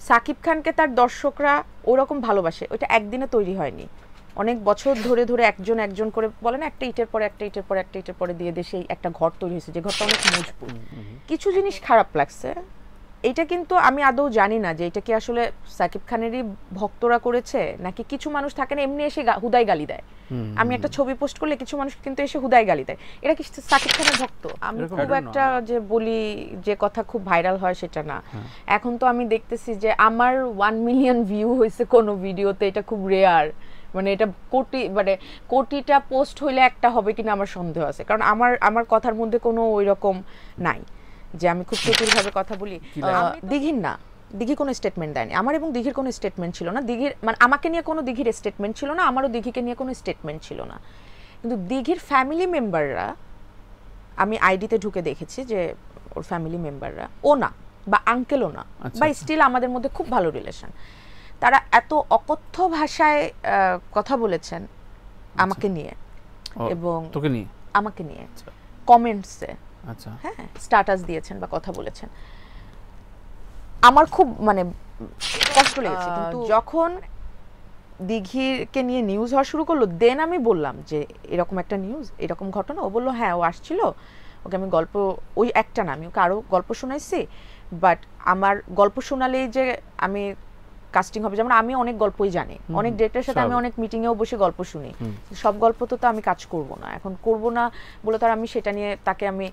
সাকিব খানকে তার দর্শকরা ওরকম ভালোবাসে, ওইটা একদিনে তৈরি হয়নি, অনেক বছর ধরে ধরে একজন একজন করে বলে না, একটা ইটের পরে একটা ইটের পরে একটা ইটের পরে দিয়ে দিয়ে সেই একটা ঘর তৈরি হয়েছে, যে ঘরটা অনেক মজবুত। কিছু জিনিস খারাপ লাগছে, এটা কিন্তু আমি আদৌ জানি না যে এটা কি আসলে সাকিব খানেরই ভক্তরা করেছে নাকি কিছু মানুষ থাকে না এমনি এসে হুদাই গালি দেয়। আমি একটা ছবি পোস্ট করলে কিছু মানুষ কিন্তু এসে হুদাই গালি দেয়, এরা কি সাকিব খানের ভক্ত? আমি খুব একটা যে বলি যে কথা খুব ভাইরাল হয় সেটা না। এখন তো আমি দেখতেছি যে আমার 1 মিলিয়ন ভিউ হয়েছে কোনো ভিডিওতে, এটা খুব রেয়ার। মানে এটা কোটিটা পোস্ট হইলে একটা হবে কিনা আমার সন্দেহ আছে, কারণ আমার কথার মধ্যে কোনো ওই রকম নাই যে আমি খুব চতুরভাবে কথা বলি। দিঘির না, দিঘি কোনো স্টেটমেন্ট দেয়নি আমার, এবং দিঘির কোনো স্টেটমেন্ট ছিল না, দিঘির মানে আমাকে নিয়ে কোনো দিঘির স্টেটমেন্ট ছিল না, আমারও দিঘিকে নিয়ে কোনো স্টেটমেন্ট ছিল না। কিন্তু দিঘির ফ্যামিলি মেম্বাররা, আমি আইডিতে ঢুকে দেখেছি যে ওর ফ্যামিলি মেম্বাররা, ও না বা আঙ্কেলও না, বা স্টিল আমাদের মধ্যে খুব ভালো রিলেশন, তারা এত অকথ্য ভাষায় কথা বলেছেন আমাকে নিয়ে, এবং তোকে নিয়ে আমাকে নিয়ে কমেন্টসে, আচ্ছা হ্যাঁ, স্ট্যাটাস দিয়েছেন বা কথা বলেছেন, আমার খুব মানে কষ্ট লেগেছে। কিন্তু যখন দিঘিকে নিয়ে নিউজ হওয়া শুরু করলো, দেন আমি বললাম যে এরকম একটা নিউজ, এরকম ঘটনা। ও বললো হ্যাঁ ও আসছিল, ওকে আমি গল্প, ওই একটা না, আমি ওকে আরও গল্প শোনাইছি, বাট আমার গল্প শোনালেই যে আমি কাস্টিং হবে, যেমন আমি অনেক গল্পই জানি, অনেক ডিরেক্টরের সাথে আমি অনেক মিটিংয়েও বসে গল্প শুনি, সব গল্প তো আমি কাজ করব না, এখন করব না বলে তার আমি সেটা নিয়ে তাকে আমি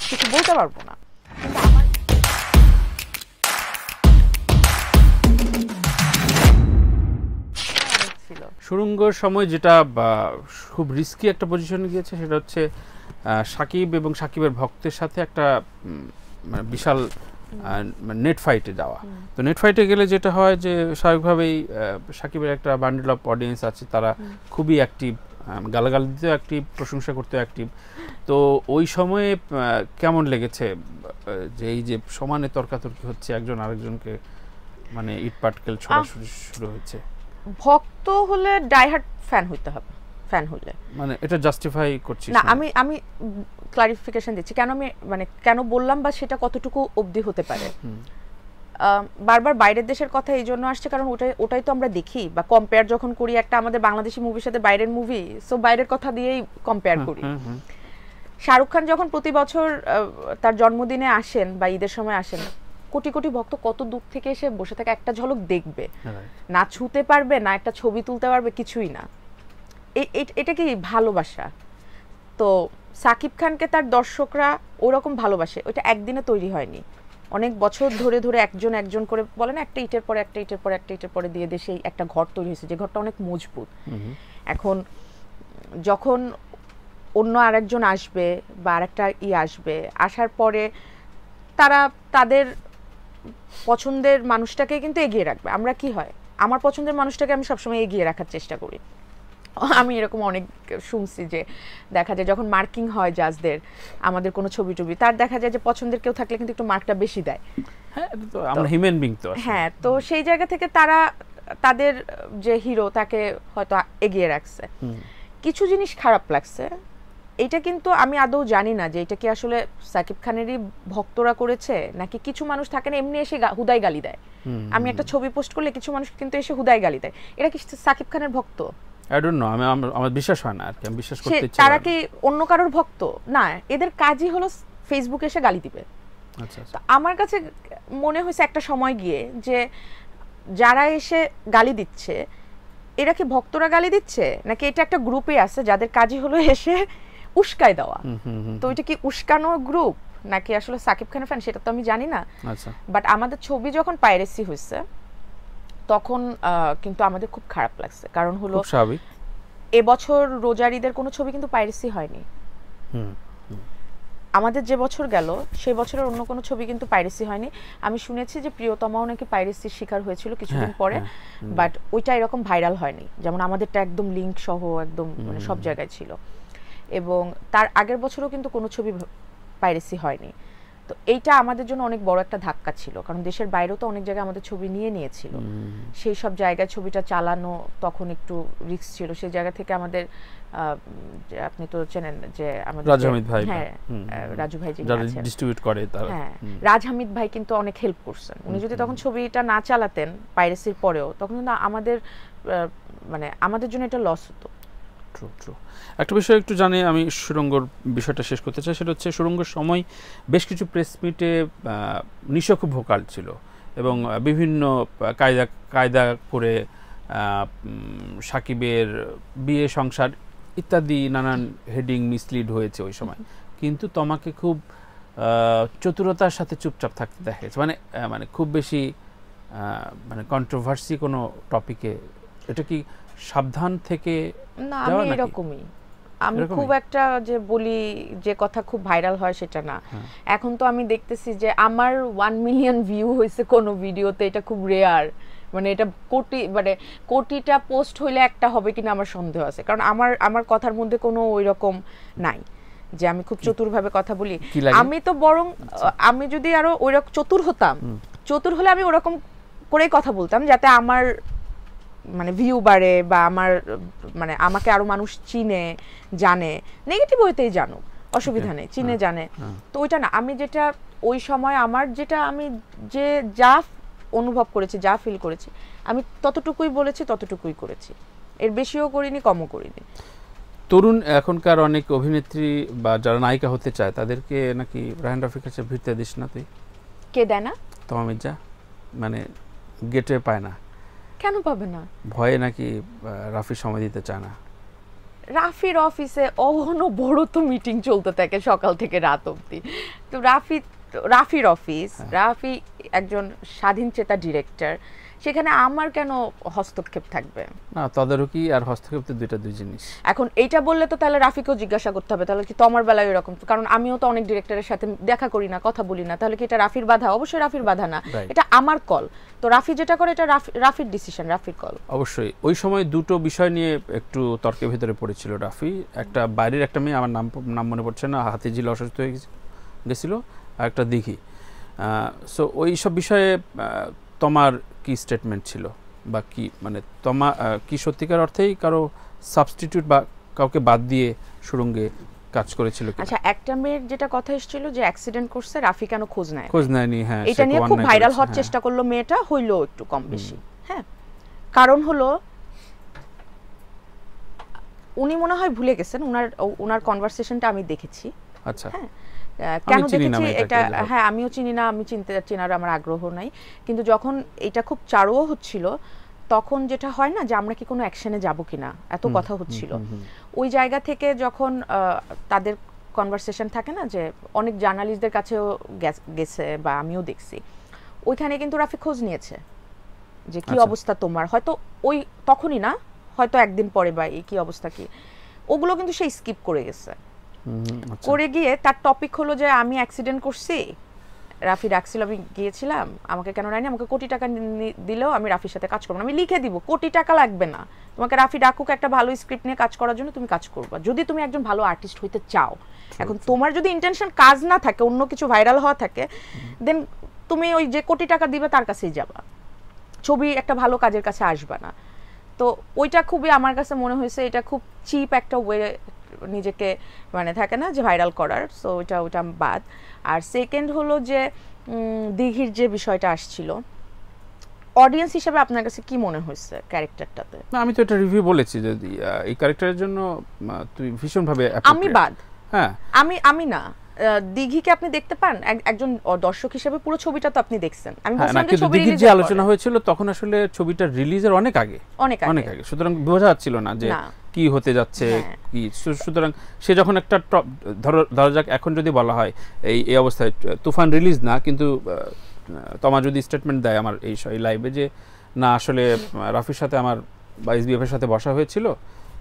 কিছু বলতে পারবো না। সুড়ঙ্গর সময় যেটা খুব রিস্কি একটা পজিশনে গিয়েছে, সেটা হচ্ছে সাকিব এবং সাকিবের ভক্তের সাথে একটা মানে বিশাল নেট ফাইটে যাওয়া। তো নেট ফাইটে গেলে যেটা হয় যে স্বাভাবিকভাবেই সাকিবের একটা বান্ডেল অফ অডিয়েন্স আছে, তারা খুবই অ্যাক্টিভ, গালাগালি দিতেও অ্যাক্টিভ, প্রশংসা করতেও অ্যাক্টিভ। তো ওই সময়ে কেমন লেগেছে যে এই যে সমানে তর্কাতর্কি হচ্ছে, একজন আরেকজনকে মানে ইট পাটকেল ছোড়াছুড়ি শুরু হয়েছে? ভক্ত হলে ডাইহার্ড ফ্যান হইতে হবে, ফ্যান হলে মানে এটা জাস্টিফাই করছি না, আমি ক্লারিফিকেশন দিচ্ছি কেন আমি মানে কেন বললাম বা সেটা কতটুকু অবধি হতে পারে। বারবার বাইরের দেশের কথা এই জন্য আসছে কারণ ওটাই তো আমরা দেখি বা কম্পেয়ার যখন করি একটা আমাদের বাংলাদেশি মুভির সাথে বাইরের মুভি, সো বাইরের কথা দিয়েই কম্পেয়ার করি। শাহরুখ খান যখন প্রতি বছর তার জন্মদিনে আসেন বা ঈদের সময় আসেন, কোটি কোটি ভক্ত কত দূর থেকে এসে বসে থাকে, একটা ঝলক দেখবে, না ছুতে পারবে না একটা ছবি তুলতে পারবে, কিছুই না। এটা কি ভালোবাসা? তো সাকিব খানকে তার দর্শকরা ওরকম ভালোবাসে, ওইটা একদিনে তৈরি হয়নি, অনেক বছর ধরে ধরে একজন একজন করে বলে না, একটা ইটের পরে একটা ইটের পরে একটা ইটের পরে দিয়ে দিয়ে সেই একটা ঘর তৈরি হয়েছে, যে ঘরটা অনেক মজবুত। এখন যখন অন্য আরেকজন আসবে বা আরেকটা আসবে, আসার পরে তারা তাদের পছন্দের মানুষটাকে কিন্তু এগিয়ে রাখবে। আমরা কি হয়, আমার পছন্দের মানুষটাকে আমি সবসময় এগিয়ে রাখার চেষ্টা করি। আমি এরকম অনেক শুনছি যে দেখা যায় যখন মার্কিং হয় জাজদের আমাদের কোনো ছবি টবি, তার দেখা যায় যে পছন্দের কেউ থাকলে কিন্তু একটু মার্কটা বেশি দেয়। হ্যাঁ, তো আমরা হিউম্যান বিং তো। হ্যাঁ, তো সেই জায়গা থেকে তারা তাদের যে হিরো তাকে হয়তো এগিয়ে রাখছে। কিছু জিনিস খারাপ লাগছে, এটা কিন্তু আমি আদৌ জানি না যে এটা কি আসলে সাকিব খানেরই ভক্তরা করেছে নাকি কিছু মানুষ থাকে না এমনি এসে হুদাই গালি দেয়। আমি একটা ছবি পোস্ট করলে কিছু মানুষ কিন্তু এসে হুদাই গালি দেয়, এরা কি সাকিব খানের ভক্ত? I don't know, আমার বিশ্বাস হয় না আর কি, আমি বিশ্বাস করতে চাই। তারা কি অন্য কারোর ভক্ত না? এদের কাজই হলো ফেসবুকে এসে গালি দিবে। আচ্ছা, আমার কাছে মনে হয়েছে একটা সময় গিয়ে যে যারা এসে গালি দিচ্ছে এরা কি ভক্তরা গালি দিচ্ছে নাকি এটা একটা গ্রুপে আছে যাদের কাজই হলো এসে উস্কাই দেওয়া। তো এটা কি উস্কানো গ্রুপ নাকি আসলে সাকিব খানের ফ্যান সেটা তো আমি জানি না। আচ্ছা, বাট আমাদের ছবি যখন পাইরেসি হয়েছে তখন কিন্তু আমাদের খুব খারাপ লাগছে, কারণ হলো স্বাভাবিক এবছর রোজার ঈদের কোনো ছবি কিন্তু পাইরেসি হয়নি। আমাদের যে বছর গেল সেই বছরের অন্য কোনো ছবি কিন্তু পাইরেসি হয়নি। আমি শুনেছি যে প্রিয়তমাও নাকি পাইরেসির শিকার হয়েছিল কিছুদিন পরে, বাট ওইটা এরকম ভাইরাল হয়নি, যেমন আমাদেরটা একদম লিঙ্ক সহ একদম মানে সব জায়গায় ছিল। এবং তার আগের বছরও কিন্তু কোনো ছবি পাইরেসি হয়নি। তো তো এইটা আমাদের জন্য অনেক বড় একটা ধাক্কা ছিল, কারণ দেশের বাইরেও তো অনেক জায়গায় আমাদের ছবি নিয়েছিল। সেই সব জায়গায় ছবিটা চালানো তখন একটু রিস্ক ছিল। সেই জায়গা থেকে আমাদের আপনি তো চেনেন যে আমাদের রাজ হামিদ ভাই, হ্যাঁ রাজু ভাই যিনি যারা আছেন ডিস্ট্রিবিউট করে তারা, হ্যাঁ রাজ হামিদ ভাই কিন্তু অনেক হেল্প করছেন। উনি যদি তখন ছবিটা না চালাতেন পাইরেসির পরেও, তখন কিন্তু আমাদের মানে আমাদের জন্য এটা লস হতো। True true. একটা বিষয় একটু জানি আমি, সুরঙ্গর বিষয়টা শেষ করতে চাই, সেটা হচ্ছে সুরঙ্গের সময় বেশ কিছু প্রেস মিটে নিশা খুব ভোকাল ছিল এবং বিভিন্ন কায়দা করে সাকিবের বিয়ে সংসার ইত্যাদি নানান হেডিং মিসলিড হয়েছে ওই সময়, কিন্তু তোমাকে খুব চতুরতার সাথে চুপচাপ থাকতে দেখা গেছে, মানে খুব বেশি মানে কন্ট্রোভার্সি কোনো টপিকে। এটা কি সাবধান থেকে? না আমি এরকমই, আমি খুব একটা যে বলি যে কথা খুব ভাইরাল হয় সেটা না। এখন তো আমি দেখতেছি যে আমার 1 মিলিয়ন ভিউ হয়েছে কোনো ভিডিওতে, এটা খুব রেয়ার। মানে এটা কোটিটা পোস্ট হইলে একটা হবে কিনা আমার সন্দেহ আছে, কারণ আমার কথার মধ্যে কোনো ওই রকম নাই যে আমি খুব চতুরভাবে কথা বলি। আমি তো বরং আমি যদি আরো ওইরকম চতুর হতাম, চতুর হলে আমি ওরকম করেই কথা বলতাম যাতে আমার মানে ভিউ বাড়ে বা মানে আমাকে আরো মানুষ চিনে জানে, নেগেটিভ হইতেই জানুক, অসুবিধা নেই, চিনে জানে। তো ওইটা না, আমি যেটা ওই সময় আমার যেটা আমি যা অনুভব করেছি, যা ফিল করেছি, আমি ততটুকুই বলেছি, ততটুকুই করেছি, এর বেশিও করিনি, কমও করিনি। তরুণ এখনকার অনেক অভিনেত্রী বা যারা নায়িকা হতে চায় তাদেরকে নাকি রায়হান রাফির কাছে ভিড়তে দিস না তুই? কে দেয় না? তমা মির্জা মানে গেটে পায় না। কেন পাবে না? ভয়ে নাকি রাফি সময় দিতে চায় না। রাফির অফিসে অনবরত মিটিং চলতে থাকে সকাল থেকে রাত অবধি। তো রাফির অফিস, রাফি একজন স্বাধীনচেতা ডিরেক্টর, সেখানে আমার কেন হস্তক্ষেপ থাকবে? না, তদারকি আর হস্তক্ষেপ তো দুই জিনিস। এখন এইটা বললে তো তাহলে রাফিকেও জিজ্ঞাসা করতে হবে, তাহলে কি তোমার বেলায় এরকম? কারণ আমিও তো অনেক ডিরেক্টরের সাথে দেখা করি না, কথা বলি না, তাহলে কি এটা রাফির বাধা? অবশ্যই রাফির বাধা না, এটা আমার কল। তো রাফি যেটা করে এটা রাফির ডিসিশন, রাফির কল। অবশ্যই ওই সময় দুটো বিষয় নিয়ে একটু তর্কের ভিতরে পড়েছিল রাফি। একটা বাইরের একটা মেয়ে, আমার নাম মনে পড়ছে না, হাতিঝিল অসুস্থ হয়ে গেছিল, আর একটা দিঘি। সো ওই সব বিষয়ে তোমার কি স্টেটমেন্ট ছিল, বা কি মানে কি সত্যিকার অর্থেই কারো সাবস্টিটিউট বা কাউকে বাদ দিয়ে সুরঙ্গে কাজ করেছিল? আচ্ছা, একটা মেয়ের যেটা কথা এসেছিল যে অ্যাক্সিডেন্ট করছে, রাফি কেন খোঁজ নেয়নি? হ্যাঁ, এটা নিয়ে খুব ভাইরাল হওয়ার চেষ্টা করলো মেয়েটা, হইলো একটু কম বেশি। হ্যাঁ, কারণ হলো উনি মনে হয় ভুলে গেছেন, উনার কনভারসেশনটা আমি দেখেছি। আচ্ছা, হ্যাঁ, কেন দেখেছি এটা? হ্যাঁ, আমিও চিনি না, আমি চেনার আমার আগ্রহ নাই। কিন্তু যখন এটা খুব চাড়ুও হচ্ছিল, তখন যেটা হয় না যে আমরা কি কোনো অ্যাকশনে যাব কিনা, এত কথা হচ্ছিল, ওই জায়গা থেকে যখন তাদের কনভারসেশন থাকে না, যে অনেক জার্নালিস্টদের কাছেও গেছে বা আমিও দেখছি, ওইখানে কিন্তু রাফি খোঁজ নিয়েছে যে কি অবস্থা তোমার, হয়তো ওই তখনই না, হয়তো একদিন পরে, বা এই কি অবস্থা কি, ওগুলো কিন্তু সে স্কিপ করে গেছে। করে গিয়ে তার টপিক হলো যে আমি অ্যাক্সিডেন্ট করছি, রাফি ডাকছিল, আমি গিয়েছিলাম, আমাকে কেন নেয়নি, আমাকে কোটি টাকা দিলেও আমি রাফির সাথে কাজ করবো না, আমি লিখে দিব, কোটি টাকা লাগবে না, তোমাকে রাফি ডাকুক একটা ভালো স্ক্রিপ্ট নিয়ে কাজ করার জন্য, তুমি কাজ করবা যদি তুমি একজন ভালো আর্টিস্ট হইতে চাও। এখন তোমার যদি ইন্টেনশন কাজ না থাকে, অন্য কিছু ভাইরাল হওয়া থাকে, দেন তুমি ওই যে কোটি টাকা দিবে তার কাছেই যাবা, ছবি একটা ভালো কাজের কাছে আসবা না। তো ওইটা খুবই আমার কাছে মনে হয়েছে এটা খুব চিপ একটা ওয়ে নিজেকে মানে থাকে না যে ভাইরাল করার, সো ওইটা বাদ। আর সেকেন্ড হলো যে দিঘির যে বিষয়টা আসছিল, অডিয়েন্স হিসেবে আপনার কাছে কি মনে হয়েছে ক্যারেক্টারটাতে? না, আমি তো এটা রিভিউ বলেছি যে এই ক্যারেক্টারের জন্য তুই ভীষণভাবে আমি বাদ। হ্যাঁ, আমি না, দিঘিকে আপনি দেখতে পান একজন দর্শক হিসেবে, পুরো ছবিটা তো আপনি দেখছেন। আমি বলছিলাম যে ছবি দিঘির যে আলোচনা হয়েছিল তখন আসলে ছবিটা রিলিজের অনেক আগে, সুতরাং বোঝা যাচ্ছিল না যে কি হতে যাচ্ছে কি। সুতরাং সে যখন একটা ধরা যাক এখন যদি বলা হয় এই অবস্থায় তুফান রিলিজ না, কিন্তু তোমার যদি স্টেটমেন্ট দেয় আমার এই লাইভে যে না আসলে রাফির সাথে আমার বা এসবিএফ এর সাথে বসা হয়েছিল,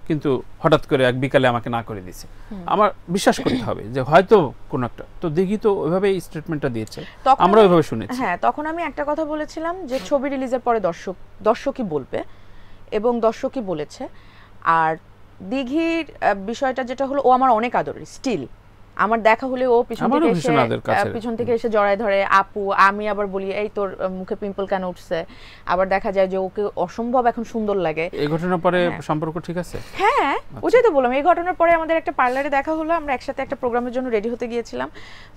কিন্তু হঠাৎ করে এক বিকালে আমাকে না করে দিয়েছে, আমার বিশ্বাস করতে হবে যে হয়তো কোন একটা, তো দিঘি তো ওইভাবেই স্টেটমেন্টটা দিয়েছে, আমরা ওইভাবে শুনেছি। হ্যাঁ, তখন আমি একটা কথা বলেছিলাম যে ছবি রিলিজের পরে দর্শকই বলবে, এবং দর্শকই বলেছে। আর দিঘির বিষয়টা যেটা হলো, ও আমার অনেক আদরের স্টিল, আমার দেখা হলে ও পিছন থেকে এসে জড়ায় ধরে, আপু। আমি আবার বলি এই তোর মুখে পিম্পল কেন উঠছে, আবার দেখা যায় যে ওকে অসম্ভব এখন সুন্দর লাগে। এই ঘটনার পরে সম্পর্ক ঠিক আছে? হ্যাঁ, ওটাই তো বললাম, এই ঘটনার পরে আমাদের একটা পার্লারে দেখা হলো, আমরা একসাথে একটা প্রোগ্রামের জন্য রেডি হতে গিয়েছিলাম।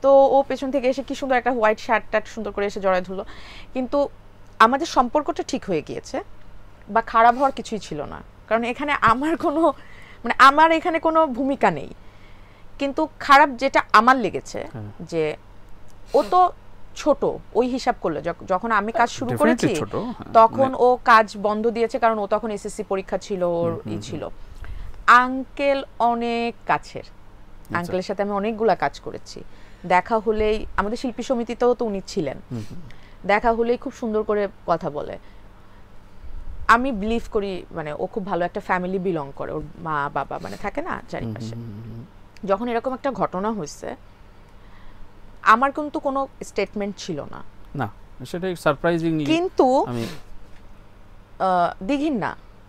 তো ও পেছন থেকে এসে কি সুন্দর একটা হোয়াইট শার্টটা সুন্দর করে এসে জড়ায় ধরলো। কিন্তু আমাদের সম্পর্কটা ঠিক হয়ে গিয়েছে, বা খারাপ হওয়ার কিছুই ছিল না, কারণ এখানে আমার এখানে কোনো ভূমিকা নেই। কিন্তু খারাপ যেটা আমার লেগেছে যে ও তো ছোট, ওই হিসাব করলে যখন আমি কাজ শুরু করেছি তখন ও কাজ বন্ধ দিয়েছে, কারণ ও তখন এসএসসি পরীক্ষা ছিল, ওর ছিল। আঙ্কেল অনেক কাছের, আঙ্কেলের সাথে আমি অনেকগুলা কাজ করেছি। দেখা হলেই, আমাদের শিল্পী সমিতিতেও তো উনি ছিলেন, দেখা হলেই খুব সুন্দর করে কথা বলে। আমি বিলিভ করি মানে ও খুব ভালো একটা ফ্যামিলি বিলং করে, ওর মা বাবা মানে থাকে না চারিপাশে। যখন এরকম একটা ঘটনা হয়েছে, আমার কিন্তু কোনো স্টেটমেন্ট ছিল না, না সেটাই সারপ্রাইজিং। কিন্তু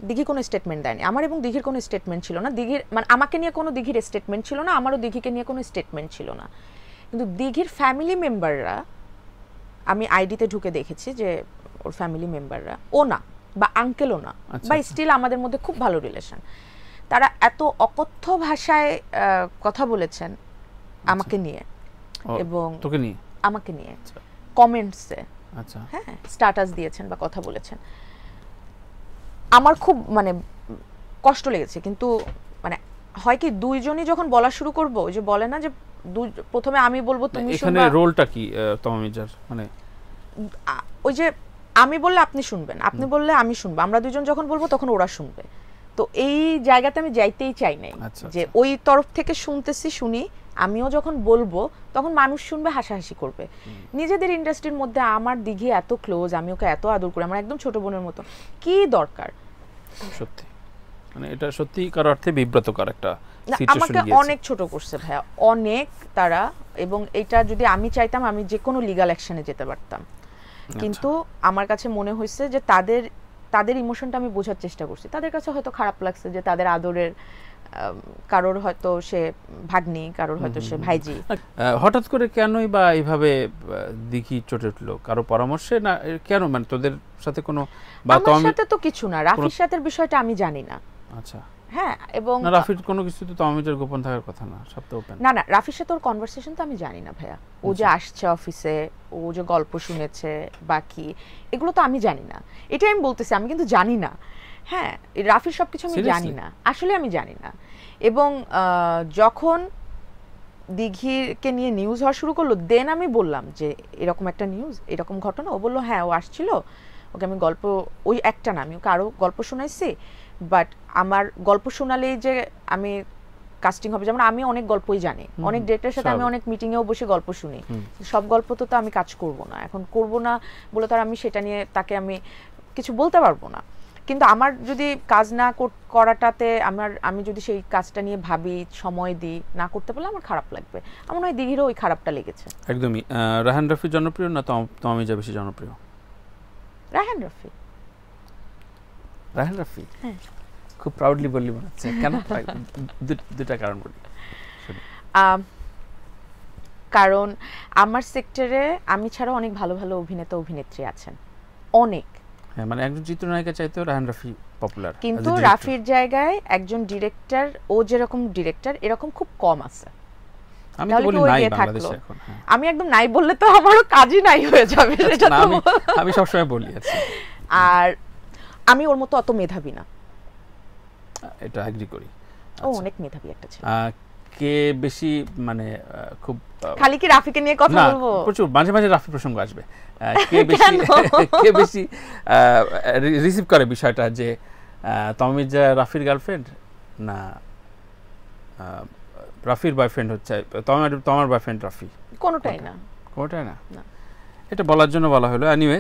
দিঘি কোনো স্টেটমেন্ট দেয়নি আমার, এবং দিঘির কোনো স্টেটমেন্ট ছিল না। দিঘির মানে আমাকে নিয়ে কোনো দিঘির স্টেটমেন্ট ছিল না, আমারও দিঘিকে নিয়ে কোনো স্টেটমেন্ট ছিল না। কিন্তু দিঘির ফ্যামিলি মেম্বাররা, আমি আইডিতে ঢুকে দেখেছি যে ওর ফ্যামিলি মেম্বাররা, ও না বা আঙ্কেলও না, বা স্টিল আমাদের মধ্যে খুব ভালো রিলেশন, তারা এত অকথ্য ভাষায় কথা বলেছেন আমাকে নিয়ে, এবং তোকে নিয়ে, আমাকে নিয়ে কমেন্টসে, হ্যাঁ স্ট্যাটাস দিয়েছেন বা কথা বলেছেন। আমার খুব মানে কষ্ট লেগেছে। কিন্তু মানে হয় কি, দুইজনই যখন বলা শুরু করবো, যে বলে না যে প্রথমে আমি বলবো তুমি শুনবা। এখানে রোলটা কি তমামিজার? মানে ওই যে আমি বললে আপনি শুনবেন, আপনি বললে আমি শুনবো, আমরা দুজন যখন বলবো তখন ওরা শুনবে। তো এই জায়গাতে আমি যাইতেই চাই নাই, যে ওই তরফ থেকে শুনি, আমিও যখন বলবো তখন মানুষ শুনবে, হাসাহাসি করবে। নিজেদের ইন্ডাস্ট্রির মধ্যে আমার দিঘি এত ক্লোজ, আমি ওকে এত আদর করি, আমার একদম ছোট বোনের মতো, কি দরকার? সত্যি মানে এটা সত্যিকার অর্থে বিব্রতকর একটা সিচুয়েশন। আমাকে অনেক ছোট করছে ভাইয়া, অনেক তারা, এবং এটা যদি আমি চাইতাম আমি যে কোনো লিগ্যাল অ্যাকশনে যেতে পারতাম। কিন্তু আমার কাছে মনে হয়েছে যে তাদের ইমোশনটা আমি বোঝার চেষ্টা করছি। তাদের কাছে হয়তো খারাপ লাগছে যে তাদের আদরের কারোর হয়তো সে ভাগ্নি, কারোর হয়তো সে ভাইজি। হঠাৎ করে কেনই বা এইভাবে দিঘি চটে উঠলো? কারো পরামর্শে না কেন? মানে তোদের সাথে কোনো, আমার সাথে তো কিছু না, রাফির সাথে বিষয়টা আমি জানি না। আচ্ছা, হ্যাঁ, এবং রাফির কোনো কিছু তো তমামিজার গোপন থাকার কথা না, সব তো ওপেন। না রাফির সাথে ওর কনভারসেশন তো আমি জানি না ভাইয়া। ও যে আসছে অফিসে, ও যে গল্প শুনেছে বাকি, এগুলো তো আমি জানি না। এটাই আমি বলতেছি, আমি কিন্তু জানি না। হ্যাঁ, রাফির সবকিছু আমি জানি না, আসলে আমি জানি না। এবং যখন দিঘিকে নিয়ে নিউজ হওয়া শুরু করলো, দেন আমি বললাম যে এরকম একটা নিউজ, এরকম ঘটনা। ও বললো হ্যাঁ, ও আসছিল, ওকে আমি গল্প, ওই একটা না, আমি ওকে আরও গল্প শোনাইছি। বাট আমার গল্প শোনালেই যে আমি কাস্টিং হবে, যেমন আমি অনেক গল্পই জানি, অনেক ডিরেক্টরের সাথে আমি অনেক মিটিংয়েও বসে গল্প শুনি, সব গল্প তো আমি কাজ করব না, এখন করব না বলে তার আমি সেটা নিয়ে তাকে আমি কিছু বলতে পারবো না। কিন্তু আমার যদি কাজ না করাটাতে আমি যদি সেই কাজটা নিয়ে ভাবি, সময় দিই, না করতে পারলে আমার খারাপ লাগবে। আমার নয় দিঘিরও ওই খারাপটা লেগেছে। একদমই। রায়হান রাফি জনপ্রিয় না তমামিজা বেশি জনপ্রিয়? রায়হান রাফি। রায়হান রাফি? হ্যাঁ, খুব প্রাউডলি বললি মনে হচ্ছে। কেন? দুটা কারণ বলি। কারণ আমার সেক্টরে আমি ছাড়া অনেক ভালো ভালো অভিনেতা অভিনেত্রী আছেন, অনেক। হ্যাঁ, মানে একজন চিত্রনায়িকা চাইতেও রায়হান রাফি পপুলার, কিন্তু রাফির জায়গায় একজন ডিরেক্টর, ও যেরকম ডিরেক্টর এরকম খুব কম আছে। আমি তো বলি নাই বাংলাদেশে এখন। আমি একদম নাই বললে তো আমারও কাজই নাই হয়ে যাবে, সেটা তো আমি সব সময় বলি। আছে, আর আমি ওর মতো অত মেধাবী না, এটা এগ্রি করি। ও অনেক মেধাবী একটা ছেলে। কে বেশি মানে খুব, খালি কি রাফিকে নিয়ে কথা বলবো? প্রচুর মাঝে মাঝে রাফি প্রসঙ্গ আসবে। কে বেশি রিসিভ করে বিষয়টা, যে তমামিজা রাফির গার্লফ্রেন্ড না রাফির বয়ফ্রেন্ড হচ্ছে তোমার বয়ফ্রেন্ড রাফি? কোনোটাই না। কোনোটাই না, এটা বলার জন্য বলা হলো। এনিওয়ে,